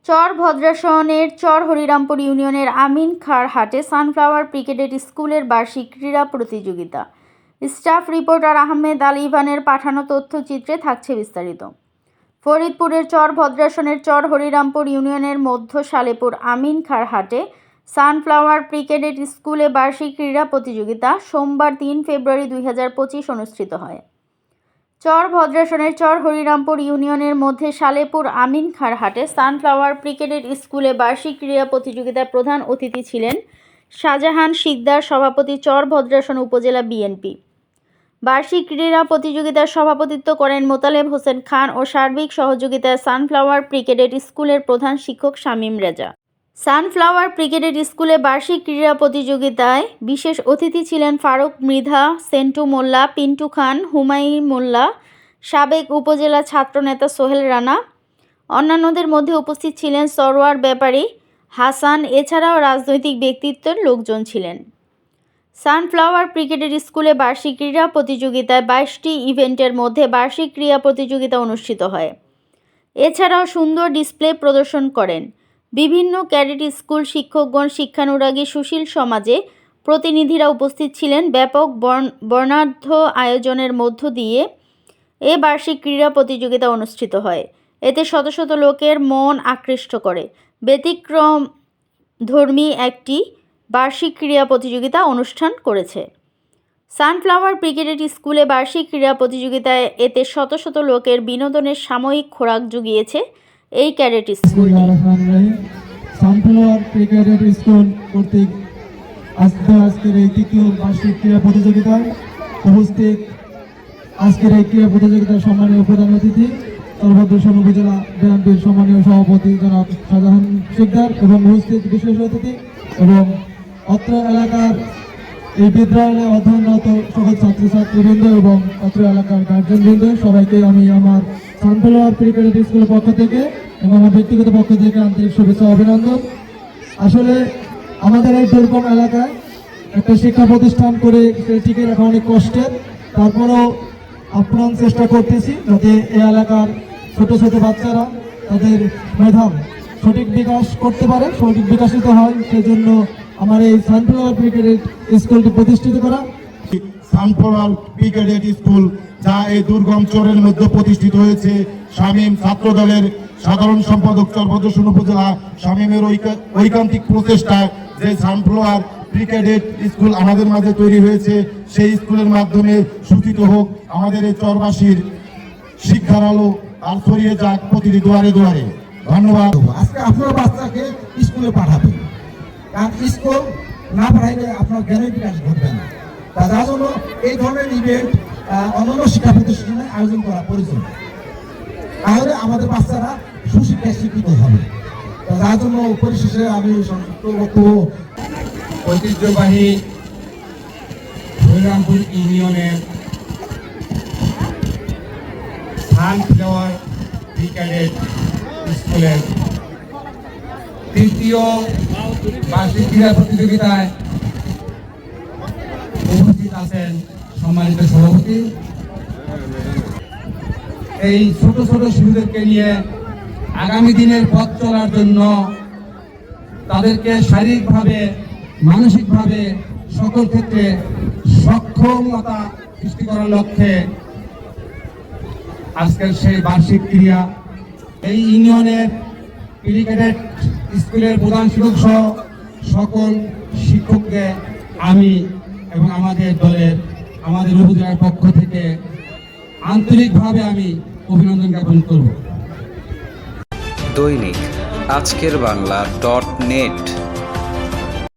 চর ভদ্রাসনের চর হরিরামপুর ইউনিয়নের আমিন খাঁর হাটে sunflower brigade স্কুলের বার্ষিক ক্রীড়া প্রতিযোগিতা। স্টাফ রিপোর্টার আহমেদ আল ইভানের পাঠানো তথ্যচিত্রে থাকছে বিস্তারিত। ফরিদপুরের চর ভদ্রাসনের চর হরিরামপুর ইউনিয়নের মধ্য সালেপুর আমিন খাঁর হাটে সানফ্লাওয়ার ব্রিগেড স্কুলে বার্ষিক ক্রীড়া প্রতিযোগিতা সোমবার 3 ফেব্রুয়ারি 2025 অনুষ্ঠিত হয়। চর ভদ্রাসনের চর হরিরামপুর ইউনিয়নের মধ্যে সালেপুর আমিন খাঁর হাটে সানফ্লাওয়ার ব্রিগেড স্কুলে বার্ষিক ক্রীড়া প্রতিযোগিতার প্রধান অতিথি ছিলেন শাহজাহান শিকদার, সভাপতি, চর ভদ্রাসন উপজেলা বিএনপি। বার্ষিক ক্রীড়া প্রতিযোগিতার সভাপতিত্ব করেন মোতালেব হোসেন খান ও সার্বিক সহযোগিতায় সানফ্লাওয়ার ব্রিগেড স্কুলের প্রধান শিক্ষক শামীম রেজা। সানফ্লাওয়ার ব্রিগেড স্কুলে বার্ষিক ক্রীড়া প্রতিযোগিতায় বিশেষ অতিথি ছিলেন ফারুক মৃধা, সেন্টু মোল্লা, পিন্টু খান, হুমায়ুন মোল্লা, সাবেক উপজেলা ছাত্রনেতা সোহেল রানা। অন্যান্যদের মধ্যে উপস্থিত ছিলেন সরওয়ার ব্যাপারী, হাসান, এছাড়াও রাজনৈতিক ব্যক্তিত্বের লোকজন ছিলেন। সানফ্লাওয়ার ব্রিগেড স্কুলে বার্ষিক ক্রীড়া প্রতিযোগিতায় 22টি ইভেন্টের মধ্যে বার্ষিক ক্রীড়া প্রতিযোগিতা অনুষ্ঠিত হয়। এছাড়াও সুন্দর ডিসপ্লে প্রদর্শন করেন। বিভিন্ন ক্যাডেট স্কুল শিক্ষকগণ, শিক্ষানুরাগী, সুশীল সমাজে প্রতিনিধিরা উপস্থিত ছিলেন। ব্যাপক বর্ণাঢ্য আয়োজনের মধ্য দিয়ে এ বার্ষিক ক্রীড়া প্রতিযোগিতা অনুষ্ঠিত হয়। এতে শত শত লোকের মন আকৃষ্ট করে। ব্যতিক্রম ধর্মী একটি বার্ষিক ক্রীড়া প্রতিযোগিতা অনুষ্ঠান করেছে সানফ্লাওয়ার ব্রিগেড স্কুলে। বার্ষিক ক্রীড়া প্রতিযোগিতায় এতে শত শত লোকের বিনোদনের সাময়িক খোরাক জুগিয়েছে এই cadet school. Sunflower brigade school কর্তৃক আজকের এই তৃতীয় বার্ষিক ক্রীড়া প্রতিযোগিতায় উপস্থিত আজকের এই ক্রীড়া প্রতিযোগিতার সম্মানীয় প্রধান অতিথি চরভদ্রাসন উপজেলা বিএনপির সম্মানীয় সভাপতি জনাব শাহজাহান শিকদার এবং উপস্থিত বিশেষ অতিথি এবং অত্র এলাকার এই বিদ্যালয়ে অধ্যয়নরত সকল ছাত্রছাত্রীবৃন্দ এবং অত্র এলাকার গার্জেনবৃন্দ, সবাইকে আমি আমার সানফ্লাওয়ার ব্রিগেড স্কুলের পক্ষ থেকে এবং আমার ব্যক্তিগত পক্ষ থেকে আন্তরিক শুভেচ্ছা অভিনন্দন। আসলে আমাদের এই দুর্গম এলাকায় একটা শিক্ষা প্রতিষ্ঠান করে টিকে রাখা অনেক কষ্টের, তারপরেও আপ্রাণ চেষ্টা করতেছি যাতে এই এলাকার ছোট ছোট বাচ্চারা তাদের মেধা সঠিক বিকাশ করতে পারে, সঠিক বিকাশিত হয়। সেজন্য আমার এই সানফ্লাওয়ার ব্রিগেড স্কুলটি প্রতিষ্ঠিত করা। সানফ্লাওয়ার ব্রিগেড স্কুল যা এই দুর্গম চরের মধ্যে প্রতিষ্ঠিত হয়েছে, শামীম ছাত্র দলের সাধারণ সম্পাদক চর ভদ্রাসন উপজেলা শামীমের ঐকান্তিক প্রচেষ্টায় যে সানফ্লাওয়ার ব্রিগেড স্কুল আমাদের মাঝে তৈরি হয়েছে, সেই স্কুলের মাধ্যমে সূচিত হোক আমাদের এই চরবাসীর শিক্ষার আলো আর ছড়িয়ে যাক প্রতিটি দুয়ারে দুয়ারে। ধন্যবাদ। আজকে আপনার বাচ্চাকে স্কুলে পাঠাবেন, কারণ স্কুল না পাঠাইলে আপনার জ্ঞানের বিকাশ ঘটবে না। যার জন্য এই ধরনের ইভেন্ট অন্যান্য শিক্ষা প্রতিষ্ঠানে আয়োজন করা প্রয়োজন, তাহলে আমাদের বাচ্চারা সুশিক্ষায় শিক্ষিত হবে। যার জন্য পরিশেষে আমি ঐতিহ্যবাহী হরিরামপুর ইউনিয়নের সানফ্লাওয়ার ব্রিগেড স্কুলের তৃতীয় বার্ষিক ক্রীড়া প্রতিযোগিতায় উপস্থিত আছেন সম্মানিত সভাপতি। এই ছোট ছোট শিশুদেরকে নিয়ে আগামী দিনের পথ চলার জন্য তাদেরকে শারীরিকভাবে, মানসিকভাবে সকল ক্ষেত্রে সক্ষমতা সৃষ্টি করার লক্ষ্যে আজকের সেই বার্ষিক ক্রীড়া। এই ইউনিয়নের ক্রিকেট স্কুলের প্রধান শিক্ষক সহ সকল শিক্ষককে আমি এবং আমাদের দলের, আমাদের উপজেলার পক্ষ থেকে আন্তরিকভাবে আমি অভিনন্দন জ্ঞাপন করব। দৈনিক আজকের বাংলা .net